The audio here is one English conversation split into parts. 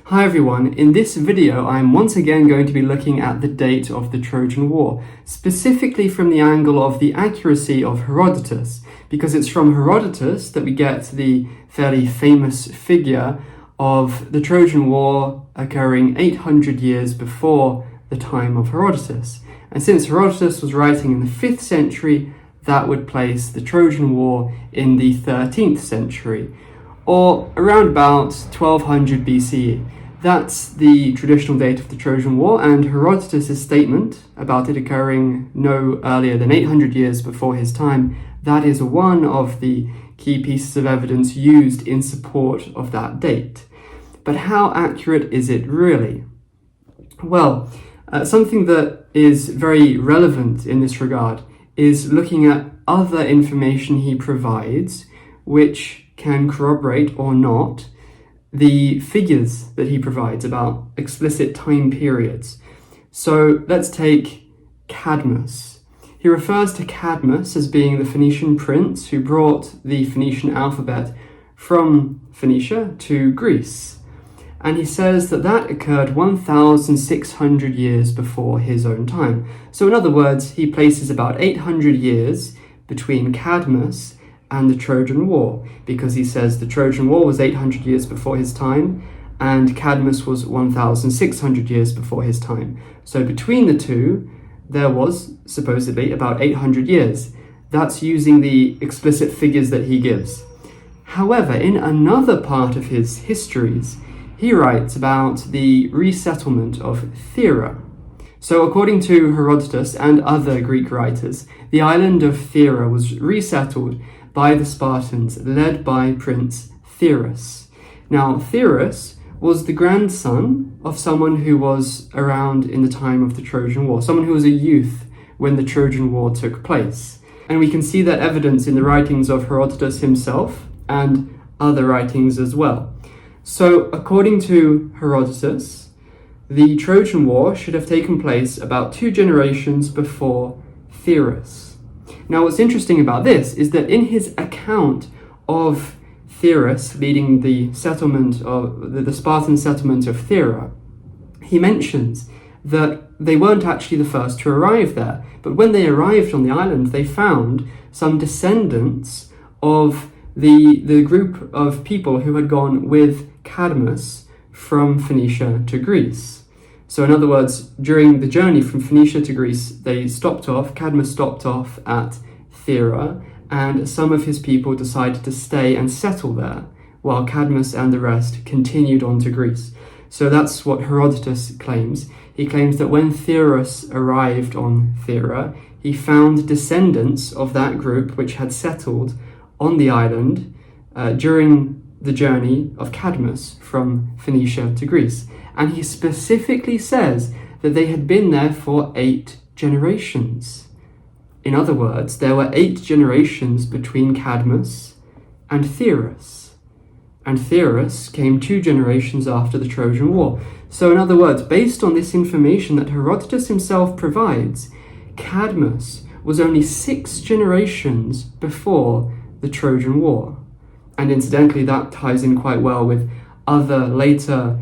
Hi everyone, in this video I'm once again going to be looking at the date of the Trojan War, specifically from the angle of the accuracy of Herodotus, because it's from Herodotus that we get the fairly famous figure of the Trojan War occurring 800 years before the time of Herodotus. And since Herodotus was writing in the 5th century, that would place the Trojan War in the 13th century, or around about 1200 BCE. That's the traditional date of the Trojan War, and Herodotus' statement about it occurring no earlier than 800 years before his time, that is one of the key pieces of evidence used in support of that date. But how accurate is it really? Well, something that is very relevant in this regard is looking at other information he provides, which can corroborate or not the figures that he provides about explicit time periods. So let's take Cadmus. He refers to Cadmus as being the Phoenician prince who brought the Phoenician alphabet from Phoenicia to Greece. And he says that that occurred 1,600 years before his own time. So in other words, he places about 800 years between Cadmus and the Trojan War, because he says the Trojan War was 800 years before his time and Cadmus was 1,600 years before his time. So between the two, there was supposedly about 800 years. That's using the explicit figures that he gives. However, in another part of his histories, he writes about the resettlement of Thera. So according to Herodotus and other Greek writers, the island of Thera was resettled by the Spartans, led by Prince Therus. Now, Therus was the grandson of someone who was around in the time of the Trojan War, someone who was a youth when the Trojan War took place. And we can see that evidence in the writings of Herodotus himself and other writings as well. So, according to Herodotus, the Trojan War should have taken place about 2 generations before Therus. Now, what's interesting about this is that in his account of Therus leading the settlement of the Spartan settlement of Thera, he mentions that they weren't actually the first to arrive there, but when they arrived on the island, they found some descendants of the group of people who had gone with Cadmus from Phoenicia to Greece. So in other words, during the journey from Phoenicia to Greece, Cadmus stopped off at Thera, and some of his people decided to stay and settle there, while Cadmus and the rest continued on to Greece. So that's what Herodotus claims. He claims that when Therus arrived on Thera, he found descendants of that group which had settled on the island during the journey of Cadmus from Phoenicia to Greece. And he specifically says that they had been there for 8 generations. In other words, there were 8 generations between Cadmus and Therus. And Therus came 2 generations after the Trojan War. So in other words, based on this information that Herodotus himself provides, Cadmus was only 6 generations before the Trojan War. And incidentally, that ties in quite well with other later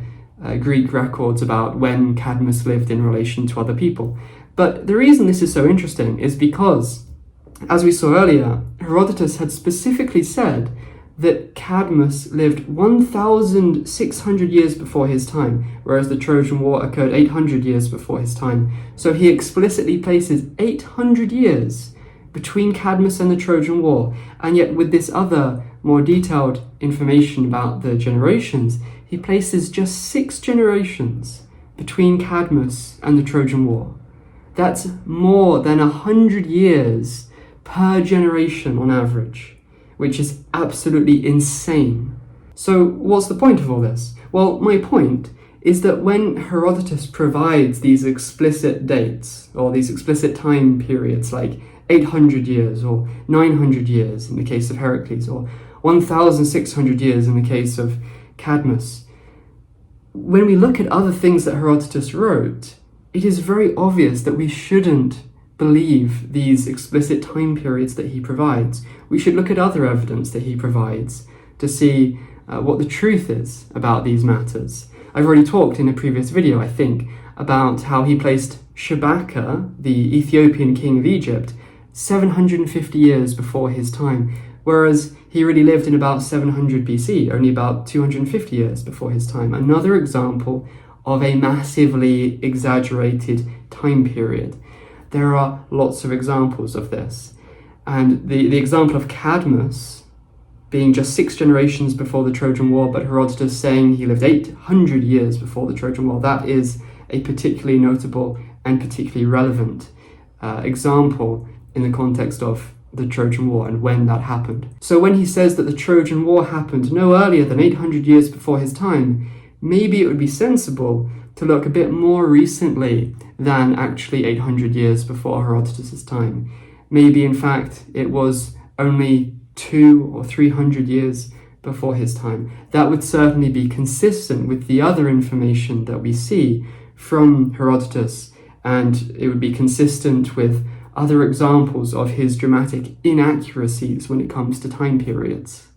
Greek records about when Cadmus lived in relation to other people. But the reason this is so interesting is because, as we saw earlier, Herodotus had specifically said that Cadmus lived 1,600 years before his time, whereas the Trojan War occurred 800 years before his time. So he explicitly places 800 years between Cadmus and the Trojan War, and yet with this other more detailed information about the generations, he places just 6 generations between Cadmus and the Trojan War. That's more than 100 years per generation on average, which is absolutely insane. So what's the point of all this? Well, my point is that when Herodotus provides these explicit dates, or these explicit time periods like 800 years or 900 years in the case of Heracles, or 1,600 years in the case of Cadmus, when we look at other things that Herodotus wrote, it is very obvious that we shouldn't believe these explicit time periods that he provides. We should look at other evidence that he provides to see what the truth is about these matters. I've already talked in a previous video, I think, about how he placed Shabaka, the Ethiopian king of Egypt, 750 years before his time, whereas he really lived in about 700 BC, only about 250 years before his time. Another example of a massively exaggerated time period. There are lots of examples of this. And the example of Cadmus being just 6 generations before the Trojan War, but Herodotus saying he lived 800 years before the Trojan War, that is a particularly notable and particularly relevant example in the context of the Trojan War and when that happened. So when he says that the Trojan War happened no earlier than 800 years before his time, maybe it would be sensible to look a bit more recently than actually 800 years before Herodotus' time. Maybe, in fact, it was only 200 or 300 years before his time. That would certainly be consistent with the other information that we see from Herodotus, and it would be consistent with other examples of his dramatic inaccuracies when it comes to time periods.